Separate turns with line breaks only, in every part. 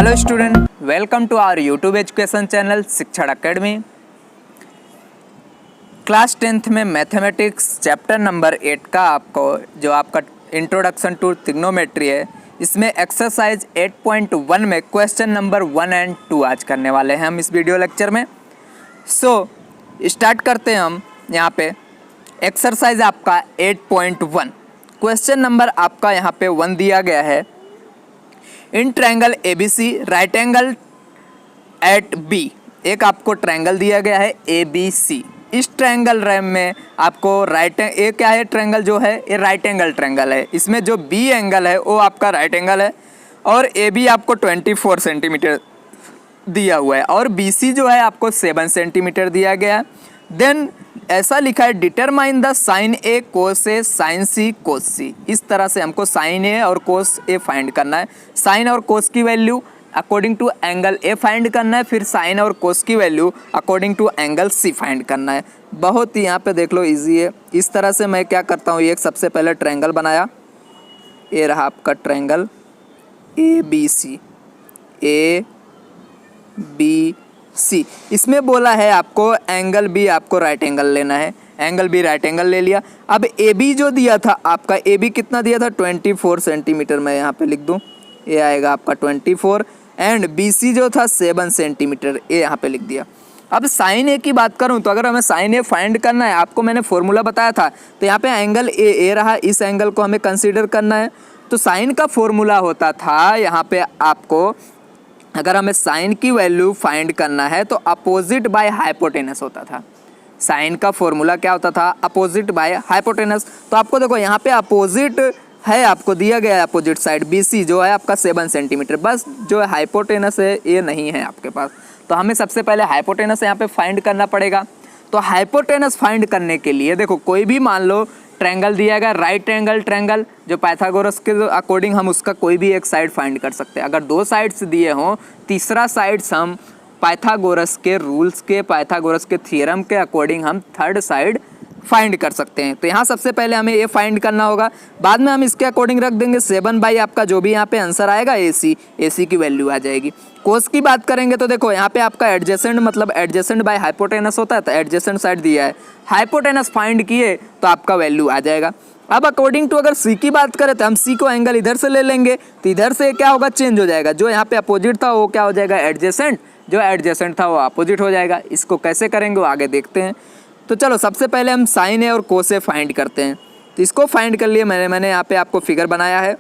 Hello student, welcome to our YouTube education channel Shikshan academy. Class 10th में mathematics chapter number 8 का आपको जो आपका इंट्रोडक्शन टू ट्रिग्नोमेट्री है, इसमें एक्सरसाइज 8.1 में क्वेश्चन नंबर 1 एंड 2 आज करने वाले हैं हम इस वीडियो लेक्चर में। स्टार्ट करते हैं हम। यहाँ पे एक्सरसाइज आपका 8.1 क्वेश्चन नंबर आपका यहाँ पे 1 दिया गया है। In triangle ABC right angle at B, एक आपको ट्रायंगल दिया गया है ABC। इस ट्रायंगल रैम में आपको ये क्या है, ट्रायंगल जो है ये राइट एंगल ट्रायंगल है। इसमें जो B एंगल है वो आपका राइट एंगल है और AB आपको 24 सेंटीमीटर दिया हुआ है और BC जो है आपको 7 सेंटीमीटर दिया गया है। देन ऐसा लिखा है determine the sine A cos A sine C cos C. इस तरह से हमको साइन ए और कोस ए फाइंड करना है। साइन और कोस की value according to angle A find करना है, फिर साइन और कोस की value according to angle C find करना है। बहुत ही यहाँ पे देख लो इजी है। इस तरह से मैं क्या करता हूँ, एक सबसे पहले ट्रायंगल बनाया। ये रहा आपका ट्रायंगल ABC, ABC। इसमें बोला है आपको एंगल B आपको राइट एंगल लेना है। एंगल B राइट एंगल ले लिया। अब AB जो दिया था आपका, AB कितना दिया था 24 सेंटीमीटर। मैं यहाँ पे लिख दूँ, ये आएगा आपका 24 एंड BC जो था 7 सेंटीमीटर, ये यहाँ पे लिख दिया। अब साइन ए की बात करूँ तो अगर हमें साइन ए फाइंड करना है, आपको मैंने फॉर्मूला बताया था, तो यहाँ पे एंगल ए रहा, इस एंगल को हमें कंसीडर करना है। तो साइन का फॉर्मूला होता था यहाँ पे आपको, अगर हमें साइन की वैल्यू फाइंड करना है तो अपोजिट बाय हाइपोटेनस होता था। साइन का फॉर्मूला क्या होता था, अपोजिट बाय हाइपोटेनस। तो आपको देखो यहाँ पे अपोजिट है, आपको दिया गया है अपोजिट साइड BC जो है आपका 7 सेंटीमीटर, बस जो हाइपोटेनस है ये नहीं है आपके पास। तो हमें सबसे पहले हाइपोटेनस यहाँ पे फाइंड करना पड़ेगा। तो हाइपोटेनस फाइंड करने के लिए देखो, कोई भी मान लो ट्रायंगल दिया गया, राइट एंगल ट्रायंगल, जो पाइथागोरस के अकॉर्डिंग हम उसका कोई भी एक साइड फाइंड कर सकते हैं। अगर 2 साइड्स दिए हों, तीसरा साइड्स हम पाइथागोरस के रूल्स के, पाइथागोरस के थ्योरम के अकॉर्डिंग हम थर्ड साइड फाइंड कर सकते हैं। तो यहाँ सबसे पहले हमें ये फाइंड करना होगा, बाद में हम इसके अकॉर्डिंग रख देंगे 7 बाई आपका जो भी यहाँ पे आंसर आएगा AC की वैल्यू आ जाएगी। कोस की बात करेंगे तो देखो यहाँ पे आपका एडजेसेंट मतलब एडजेसेंट बाय हाइपोटेनस होता है, तो एडजेसेंट साइड दिया है, हाइपोटेनस फाइंड किए तो आपका वैल्यू आ जाएगा। अब अकॉर्डिंग टू अगर C की बात करें तो हम C को एंगल इधर से ले लेंगे, तो इधर से क्या होगा, चेंज हो जाएगा। जो यहाँ पे अपोजिट था वो क्या हो जाएगा, एडजेसेंट, जो एडजेसेंट था वो अपोजिट हो जाएगा। इसको कैसे करेंगे वो आगे देखते हैं। तो चलो सबसे पहले हम साइन ए और कोस ए फाइंड करते हैं। तो इसको फाइंड कर लिए मैंने यहाँ पे आपको फिगर बनाया है।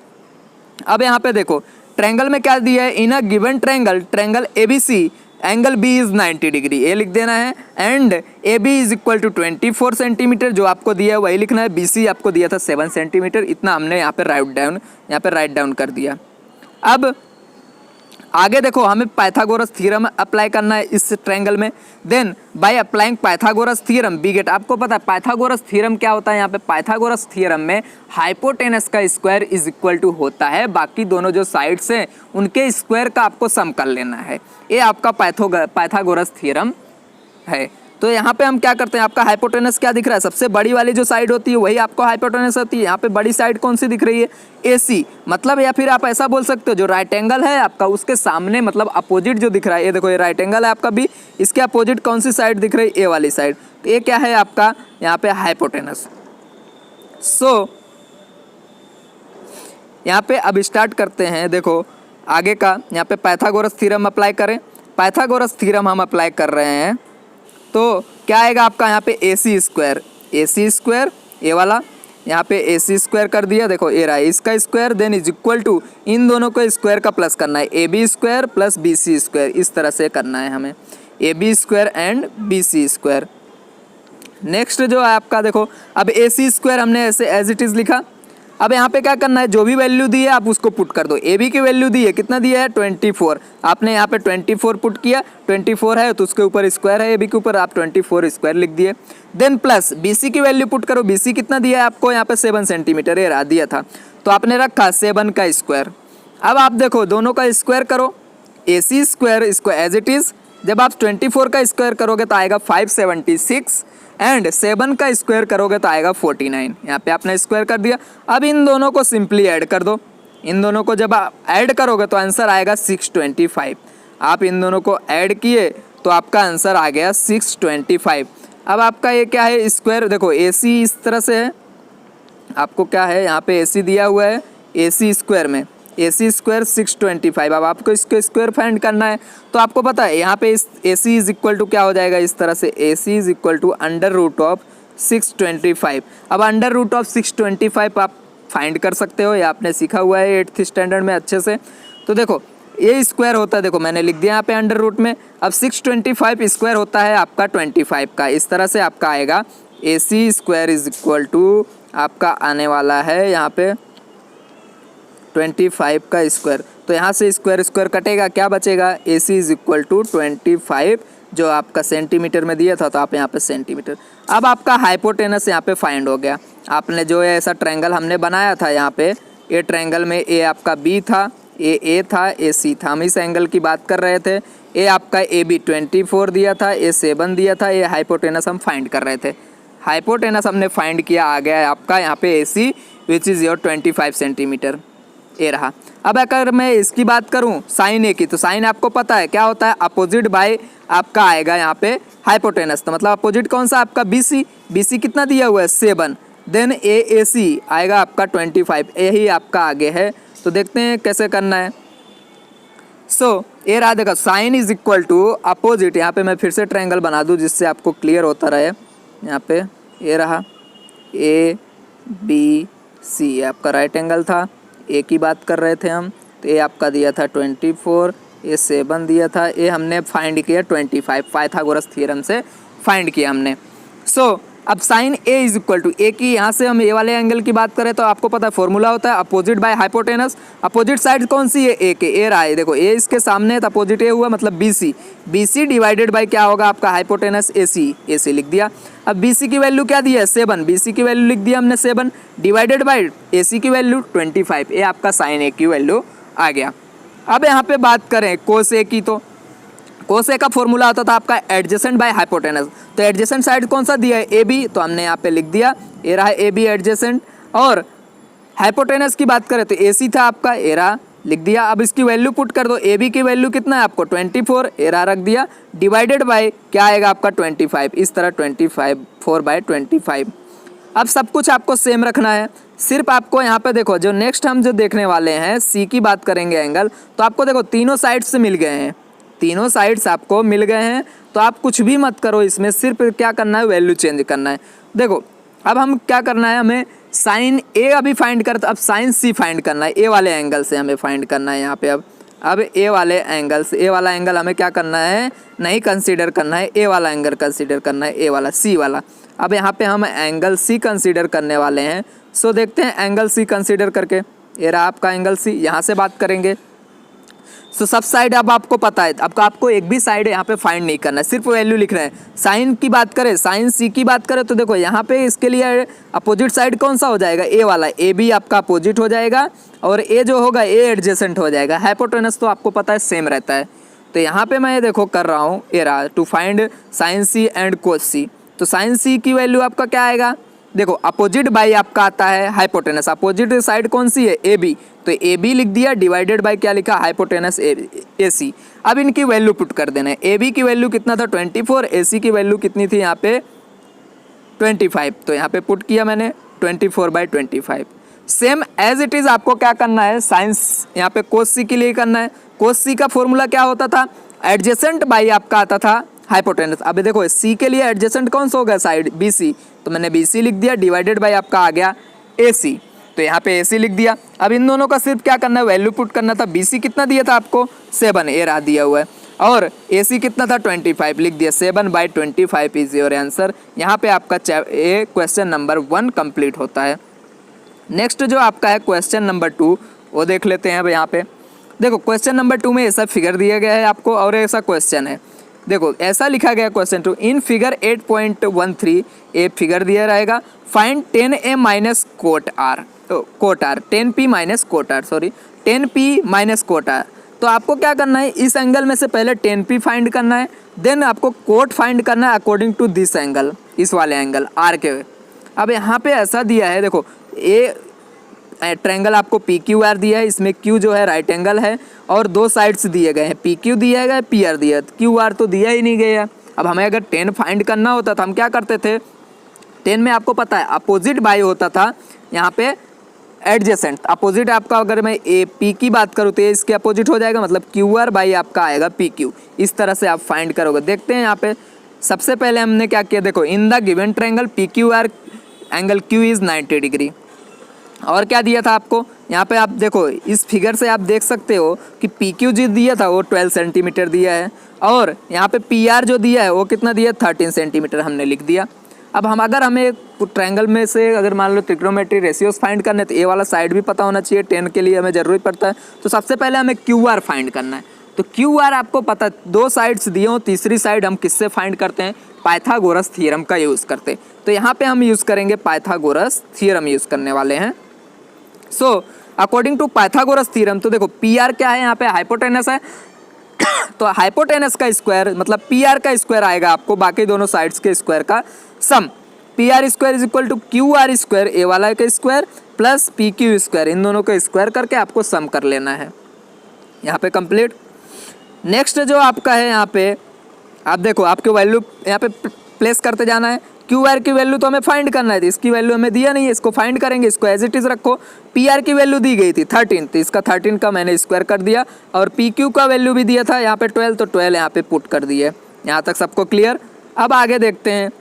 अब यहाँ पे देखो ट्रायंगल में क्या दिया है, in a given triangle ABC angle B is 90 degree, ये लिख देना है। And AB is equal to 24 centimetre, जो आपको दिया है वही लिखना है। BC आपको दिया था 7 सेंटीमीटर, इतना हमने यहाँ पे राइट डाउन कर दिया। अब आगे देखो हमें पाइथागोरस थ्योरम अप्लाई करना है इस ट्रायंगल में। Then by applying Pythagoras theorem we get, आपको पता है पाइथागोरस थ्योरम क्या होता है। यहाँ पे पाइथागोरस थ्योरम में हाइपोटेनस का स्क्वायर इज इक्वल टू होता है बाकी दोनों जो साइड्स हैं उनके स्क्वायर का आपको सम कर लेना है। ये आपका पाइथागोरस थ्योरम है। तो यहाँ पे हम क्या करते हैं, आपका हाइपोटेनस क्या दिख रहा है, सबसे बड़ी वाली जो साइड होती है वही आपको हाइपोटेनस होती है। यहाँ पे बड़ी साइड कौन सी दिख रही है, AC, मतलब या फिर आप ऐसा बोल सकते हो जो राइट एंगल है आपका उसके सामने मतलब अपोजिट जो दिख रहा है, ये देखो ये राइट एंगल है आपका B, इसके अपोजिट कौन सी साइड दिख रही है, A वाली साइड। तो ये क्या है आपका यहाँ पे हाइपोटेनस। यहाँ पे अब स्टार्ट करते हैं। देखो आगे का यहाँ पे पाइथागोरस थ्योरम अप्लाई करें। पाइथागोरस थ्योरम हम अप्लाई कर रहे हैं तो क्या आएगा आपका यहाँ पे AC स्क्वायर, ये वाला यहाँ पे AC स्क्वायर कर दिया। देखो ये रहा इसका square, then is equal to इन दोनों को स्क्वायर का प्लस करना है, AB square plus BC square, इस तरह से करना है हमें, AB square and BC square. Next जो है आपका देखो, अब AC स्क्वायर हमने ऐसे एज इट इज़ लिखा। अब यहाँ पे क्या करना है, जो भी वैल्यू दी है आप उसको पुट कर दो। AB की वैल्यू दी है, कितना दिया है 24, आपने यहाँ पे 24 पुट किया, 24 है तो उसके ऊपर स्क्वायर है, AB के ऊपर आप 24 स्क्वायर लिख दिए। देन प्लस BC की वैल्यू पुट करो। BC कितना दिया है आपको यहाँ पे 7 सेंटीमीटर ये दिया था, तो आपने रखा 7 का स्क्वायर। अब आप देखो दोनों का स्क्वायर करो, AC स्क्वायर इसको एज इट इज़, जब आप 24 का स्क्वायर करोगे तो आएगा 576 एंड 7 का स्क्वायर करोगे तो आएगा 49। यहाँ पे आपने स्क्वायर कर दिया। अब इन दोनों को सिंपली ऐड कर दो, इन दोनों को जब आप ऐड करोगे तो आंसर आएगा 625। आप इन दोनों को ऐड किए तो आपका आंसर आ गया 625। अब आपका ये क्या है, स्क्वायर। देखो AC इस तरह से है, आपको क्या है यहाँ पे AC दिया हुआ है, AC स्क्वायर में AC स्क्वायर 625। अब आपको इसको स्क्वायर फाइंड करना है तो आपको पता है यहाँ पे इस AC इज इक्वल टू क्या हो जाएगा, इस तरह से AC is equal to under root of 625। अब अंडर रूट ऑफ 625 आप फाइंड कर सकते हो, ये आपने सीखा हुआ है 8th स्टैंडर्ड में अच्छे से। तो देखो ये स्क्वायर होता है, देखो मैंने लिख दिया यहाँ पे अंडर रूट में। अब 625 स्क्वायर होता है आपका 25 का, इस तरह से आपका आएगा AC square is equal to आपका आने वाला है यहाँ पे 25 का स्क्वायर। तो यहाँ से स्क्वायर स्क्वायर कटेगा, क्या बचेगा, AC इज इक्वल टू 25 जो आपका सेंटीमीटर में दिया था, तो आप यहाँ पे सेंटीमीटर। अब आपका हाइपोटेनस यहाँ पे फाइंड हो गया। आपने जो है ऐसा ट्रायंगल हमने बनाया था यहाँ पे, ये ट्रायंगल में A आपका B था, A था, A C था, हम इस एंगल की बात कर रहे थे। A आपका AB 24 दिया था, A 7 दिया था, ये हाइपोटेनस हम फाइंड कर रहे थे। हाइपोटेनस हमने फाइंड किया, आ गया है आपका यहाँ पे AC which is your 25 centimetre, ये रहा। अब अगर मैं इसकी बात करूं साइन A की, तो साइन आपको पता है क्या होता है, अपोजिट बाय आपका आएगा यहाँ पे हाइपोटेनस। तो मतलब अपोजिट कौन सा आपका BC, BC कितना दिया हुआ है 7, देन AAC आएगा आपका 25, यही आपका आगे है। तो देखते हैं कैसे करना है। ये रहा, देखो sine is equal to opposite. यहाँ पे मैं फिर से ट्रायंगल बना दूँ जिससे आपको क्लियर होता रहे। यहाँ पे ये रहा ABC, आपका राइट एंगल था, A की बात कर रहे थे हम, तो A आपका दिया था 24, A 7 दिया था, A हमने फाइंड किया 25, पाइथागोरस थ्योरम से फाइंड किया हमने। अब sine A is equal to A की, यहाँ से हम A वाले एंगल की बात करें तो आपको पता है फॉर्मूला होता है opposite by hypotenuse. Opposite side कौन सी है, A के, A रहा है, देखो A इसके सामने है तो अपोजिट A हुआ, मतलब BC डिवाइडेड बाय क्या होगा आपका हाइपोटेनस AC लिख दिया। अब BC की वैल्यू क्या दी है 7, BC की वैल्यू लिख दिया हमने 7 डिवाइडेड बाय AC की वैल्यू 25, ये आपका साइन A की वैल्यू आ गया। अब यहाँ पे बात करें कोस A की, तो कोस A का फॉर्मूला आता था आपका एडजेसेंट बाय हाइपोटेनस। तो एडजेसेंट साइड कौन सा दिया है AB, तो हमने यहाँ पे लिख दिया, ये रहा AB एडजेसेंट। और हाइपोटेनस की बात करें तो AC था आपका, ये रहा, लिख दिया। अब इसकी वैल्यू पुट कर दो, AB की वैल्यू कितना है आपको 24, ये रहा रख दिया, डिवाइडेड बाय क्या आएगा आपका 25, इस तरह 4/25। अब सब कुछ आपको सेम रखना है, सिर्फ आपको यहाँ पे देखो जो नेक्स्ट हम जो देखने वाले हैं C की बात करेंगे एंगल, तो आपको देखो तीनों साइड्स से मिल गए हैं, तीनों साइड्स आपको मिल गए हैं। तो आप कुछ भी मत करो इसमें, सिर्फ क्या करना है वैल्यू चेंज करना है। देखो अब हम क्या करना है, हमें साइन A अभी फाइंड करते, अब साइन C फाइंड करना है, A वाले एंगल से हमें फाइंड करना है यहाँ पे। अब A वाले एंगल से, A वाला एंगल हमें क्या करना है, नहीं कंसीडर करना है, A वाला एंगल कंसीडर करना है, A वाला C वाला। अब यहाँ पे हम एंगल C कंसीडर करने वाले हैं। देखते हैं एंगल C कंसीडर करके, ये रहा आपका एंगल C, यहाँ से बात करेंगे। सब साइड अब आपको पता है, अब आपको एक भी साइड यहाँ पे फाइंड नहीं करना है, सिर्फ वैल्यू लिख रहे हैं। साइन की बात करें, साइन C की बात करें तो देखो यहाँ पे इसके लिए अपोजिट साइड कौन सा हो जाएगा, A वाला, AB आपका अपोजिट हो जाएगा और A जो होगा A एडजेसेंट हो जाएगा। हाइपोटेनस तो आपको पता है सेम रहता है। तो यहाँ पे मैं देखो कर रहा हूँ, ये रहा to find sine C and cos C। तो साइन C की वैल्यू आपका क्या आएगा, देखो अपोजिट बाई आपका आता है हाइपोटेनस, अपोजिट साइड कौन सी है AB, तो AB लिख दिया, डिवाइडेड बाय क्या लिखा हाइपोटेनस AC। अब इनकी वैल्यू पुट कर देना है, AB की वैल्यू कितना था 24, AC की वैल्यू कितनी थी यहाँ पे 25, तो यहाँ पे पुट किया मैंने 24/25। सेम एज इट इज आपको क्या करना है, साइंस यहाँ पे कोस C के लिए करना है। कोस C का फॉर्मूला क्या होता था, एडजेसेंट बाई आपका आता था हाइपोटेनस। अभी देखो C के लिए एडजेसेंट कौन सा होगा साइड BC, तो मैंने BC लिख दिया, डिवाइडेड बाय आपका आ गया AC, तो यहाँ पे AC लिख दिया। अब इन दोनों का सिर्फ क्या करना है, वैल्यू पुट करना था। BC कितना दिया था आपको 7, ये रहा दिया हुआ है, और AC कितना था 25, लिख दिया 7/25 इज योर आंसर। यहाँ पे आपका क्वेश्चन नंबर 1 कंप्लीट होता है। नेक्स्ट जो आपका है क्वेश्चन नंबर 2, वो देख लेते हैं। अब यहाँ पे देखो क्वेश्चन नंबर 2 में ऐसा फिगर दिया गया है आपको और ऐसा क्वेश्चन है। देखो ऐसा लिखा गया question 2, in figure 8.13 a figure दिया रहेगा, find 10A minus cot R, तो cot R 10P minus cot R, sorry 10P minus cot R। तो आपको क्या करना है, इस एंगल में से पहले 10P फाइंड करना है, देन आपको कोट फाइंड करना है अकॉर्डिंग टू दिस एंगल, इस वाले एंगल R के। अब यहाँ पे ऐसा दिया है, देखो ट्रायंगल आपको पी क्यू आर दिया है, इसमें क्यू जो है राइट एंगल है और दो साइड्स दिए गए हैं, पी क्यू दिया गया है, पी आर दिया है, क्यू आर तो दिया ही नहीं गया। अब हमें अगर 10 फाइंड करना होता तो हम क्या करते थे, 10 में आपको पता है अपोजिट बाई होता था, यहाँ पे एडजेसेंट अपोजिट आपका, अगर मैं ए पी की बात करूँ तो ये इसके अपोजिट हो जाएगा, मतलब क्यू आर बाई आपका आएगा पी क्यू। इस तरह से आप फाइंड करोगे। देखते हैं यहाँ पे सबसे पहले हमने क्या किया, देखो in the given triangle P Q R angle Q is 90 degree. और क्या दिया था आपको, यहाँ पे आप देखो इस फिगर से आप देख सकते हो कि पी क्यू जो दिया था वो 12 सेंटीमीटर दिया है और यहाँ पे पी आर जो दिया है वो कितना दिया, 13 सेंटीमीटर हमने लिख दिया। अब हम अगर हमें ट्रायंगल में से अगर मान लो ट्रिग्नोमेट्री रेशियोज फाइंड करने तो ए वाला साइड भी पता होना चाहिए, 10 के लिए हमें ज़रूरत पड़ता है। तो सबसे पहले हमें क्यू आर फाइंड करना है। तो क्यू आर आपको पता, दो साइड्स दिए हो, तीसरी साइड हम किससे फाइंड करते हैं, पाइथागोरस थ्योरम का यूज़ करते हैं। तो यहाँ पे हम यूज़ करेंगे पाइथागोरस थ्योरम यूज़ करने वाले हैं। So according to Pythagoras theorem, तो देखो पी आर क्या है, यहाँ पे हाइपोटेनस है तो हाइपोटेनस का स्क्वायर मतलब पी आर का स्क्वायर आएगा आपको बाकी दोनों साइड्स के स्क्वायर का sum. P R square is equal to Q R square, A वाला का square plus P Q square, इन दोनों का स्क्वायर करके आपको सम कर लेना है। यहाँ पे कंप्लीट। नेक्स्ट जो आपका है, यहाँ पे आप देखो आपकी वैल्यू यहाँ पे प्लेस करते जाना है। क्यू आर की वैल्यू तो हमें फाइंड करना है, इसकी वैल्यू हमें दिया नहीं है, इसको फाइंड करेंगे, इसको एज इट इज़ रखो। पी आर की वैल्यू दी गई थी 13, तो इसका 13 का मैंने स्क्वायर कर दिया और पी क्यू का वैल्यू भी दिया था यहाँ पे 12, तो 12 यहाँ पे पुट कर दिए। यहाँ तक सबको क्लियर। अब आगे देखते हैं,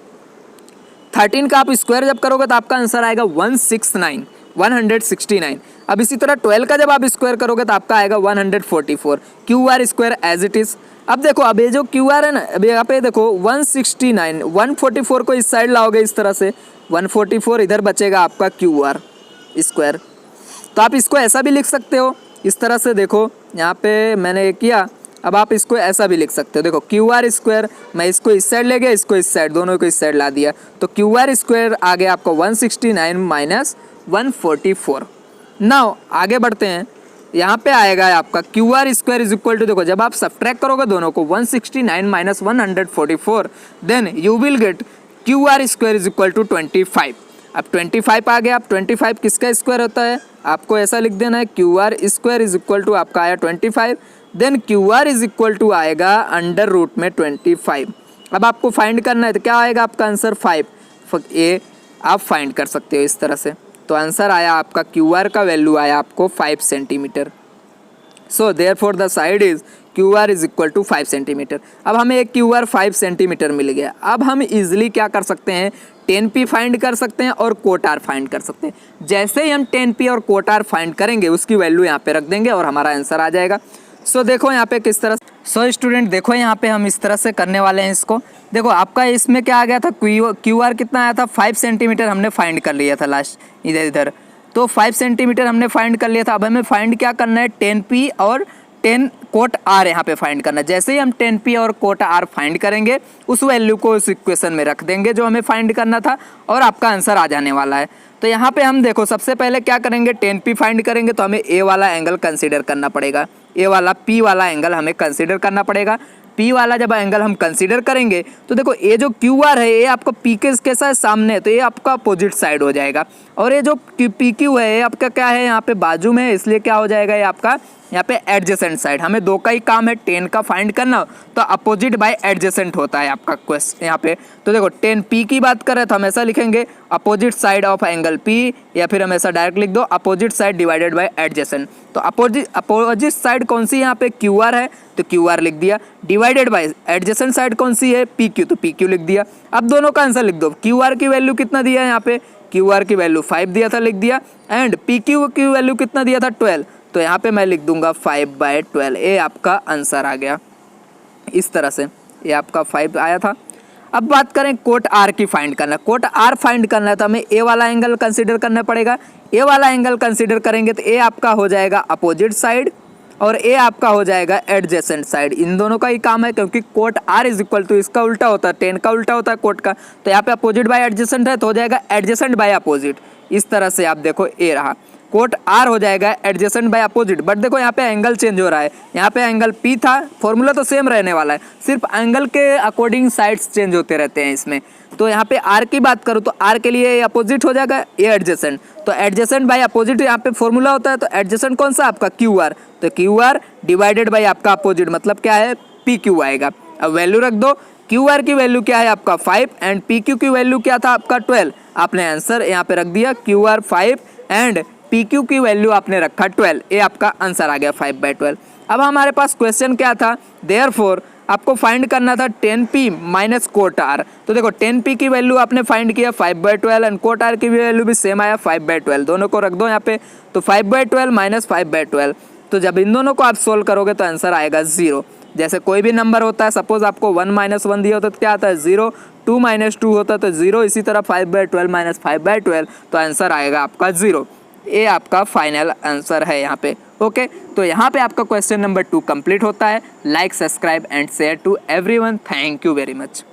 13 का आप स्क्वायर जब करोगे तो आपका आंसर आएगा 169। अब इसी तरह 12 का जब आप स्क्वायर करोगे तो आपका आएगा 144। Q R square as it is. अब देखो अब ये जो क्यू आर है ना, अब यहाँ पे देखो 169, 144 को इस साइड लाओगे इस तरह से, 144 इधर बचेगा आपका क्यू आर स्क्वायर। तो आप इसको ऐसा भी लिख सकते हो इस तरह से, देखो यहाँ पे मैंने ये किया। अब आप इसको ऐसा भी लिख सकते हो, देखो क्यू आर स्क्वायर, मैं इसको इस साइड ले गया, इसको इस साइड, दोनों को इस साइड ला दिया, तो क्यू आर स्क्वायर आ गया आपको 169 माइनस 144। नाउ आगे बढ़ते हैं, यहाँ पे आएगा आपका Q R square is equal to, देखो जब आप सब्ट्रैक्ट करोगे दोनों को 169 minus 144, then you will get Q R square is equal to 25। अब 25 आ गया। अब 25 किसका स्क्वायर होता है, आपको ऐसा लिख देना है, Q R square is equal to आपका आया 25, then Q R is equal to आएगा अंडर रूट में 25। अब आपको फाइंड करना है तो क्या आएगा आपका आंसर 5, ये आप फाइंड कर सकते हो इस तरह से। तो आंसर आया आपका क्यू आर का वैल्यू आया आपको 5 centimetre. So therefore the side is Q R is equal to 5 centimetre. अब हमें एक क्यू आर 5 सेंटीमीटर मिल गया। अब हम इजीली क्या कर सकते हैं, 10p फाइंड कर सकते हैं और कोट आर फाइंड कर सकते हैं। जैसे ही हम 10p और कोट आर फाइंड करेंगे उसकी वैल्यू यहाँ पे रख देंगे और हमारा आंसर आ जाएगा। सो देखो यहाँ पे किस तरह, सो स्टूडेंट देखो यहाँ पे हम इस तरह से करने वाले हैं इसको। देखो आपका इसमें क्या आ गया था, क्यू आर कितना आया था 5 सेंटीमीटर हमने फाइंड कर लिया था लास्ट इधर, तो 5 सेंटीमीटर हमने फाइंड कर लिया था। अब हमें फाइंड क्या करना है, 10p और 10 कोट आर यहाँ पे फाइंड करना है। जैसे ही हम 10p और कोट आर फाइंड करेंगे उस वैल्यू को उस इक्वेशन में रख देंगे जो हमें फाइंड करना था और आपका आंसर आ जाने वाला है। तो यहाँ पे हम देखो सबसे पहले क्या करेंगे, 10p फाइंड करेंगे तो हमें ए वाला एंगल कंसीडर करना पड़ेगा, ए वाला पी वाला एंगल हमें कंसीडर करना पड़ेगा। पी वाला जब एंगल हम कंसीडर करेंगे तो देखो ये जो क्यू आर है ये आपका पी के कैसा है सामने है, तो ये आपका अपोजिट साइड हो जाएगा। और ये जो पी क्यू है ये आपका क्या है, यहाँ पे बाजू में है, इसलिए क्या हो जाएगा ये आपका यहाँ पे एडजेसेंट साइड। हमें दो का ही काम है, 10 का फाइंड करना, तो अपोजिट बाय एडजेसेंट होता है आपका क्वेश्चन यहाँ पे। तो देखो 10p की बात करें तो हम ऐसा लिखेंगे opposite side of angle p, या फिर हम ऐसा डायरेक्ट लिख दो opposite side divided by adjacent. तो अपोजिट साइड कौन सी यहाँ पे क्यू आर है, तो क्यू आर लिख दिया, डिवाइडेड बाय एडजेसेंट साइड कौन सी है पी क्यू, तो पी क्यू लिख दिया। अब दोनों का आंसर लिख दो। क्यू आर की वैल्यू कितना दिया है यहाँ पे, क्यू आर की वैल्यू 5 दिया था, लिख दिया, एंड पी क्यू की वैल्यू कितना दिया था 12, तो यहाँ पे मैं लिख दूंगा 5/12। ये आपका आंसर आ गया इस तरह से, ये आपका 5 आया था। अब बात करें कोट आर की फाइंड करना, कोट आर फाइंड करना है तो हमें ए वाला एंगल कंसीडर करना पड़ेगा। ए वाला एंगल कंसीडर करेंगे तो ए आपका हो जाएगा अपोजिट साइड और ए आपका हो जाएगा एडजेसेंट साइड। इन दोनों का ही काम है क्योंकि cot R is equal to इसका उल्टा होता है, 10 का उल्टा होता है कोट का, तो यहाँ पे अपोजिट बाय एडजेसेंट है तो हो जाएगा एडजेसेंट बाय अपोजिट। इस तरह से आप देखो ए रहा, कोट आर हो जाएगा एडजेसेंट बाय अपोजिट। बट देखो यहाँ पे एंगल चेंज हो रहा है, यहाँ पे एंगल पी था, फॉर्मूला तो सेम रहने वाला है, सिर्फ एंगल के अकॉर्डिंग साइड्स चेंज होते रहते हैं इसमें। तो यहाँ पे आर की बात करूँ तो आर के लिए अपोजिट हो जाएगा, ये एडजेसेंट। तो एडजेसेंट बाय अपोजिट यहाँ पे फॉर्मूला होता है, तो एडजेसेंट कौन सा आपका क्यू आर, तो क्यू आर डिवाइडेड बाय आपका अपोजिट, मतलब क्या है पी क्यू आएगा। अब वैल्यू रख दो, क्यू आर की वैल्यू क्या है आपका 5 एंड पी क्यू की वैल्यू क्या था आपका 12। आपने आंसर यहाँ पे रख दिया, Q R 5 and P Q की वैल्यू आपने रखा 12, ये आपका आंसर आ गया 5/12। अब हमारे पास क्वेश्चन क्या था, देयरफॉर आपको फाइंड करना था 10p माइनस कोट आर। तो देखो 10p की वैल्यू आपने फाइंड किया 5/12 एंड कोट आर की वैल्यू भी सेम आया 5/12, दोनों को रख दो यहाँ पे। तो 5/12 माइनस 5/12, तो जब इन दोनों को आप सोल्व करोगे तो आंसर आएगा 0। जैसे कोई भी नंबर होता है, सपोज आपको 1 - 1 दिया होता है तो क्या आता है 0, 2 - 2 होता है तो 0, इसी तरह 5/12 माइनस 5/12 तो आंसर आएगा आपका 0। ये आपका फाइनल आंसर है यहाँ पे। ओके, तो यहाँ पे आपका क्वेश्चन नंबर 2 कंप्लीट होता है। Like, subscribe and share to everyone. Thank you very much.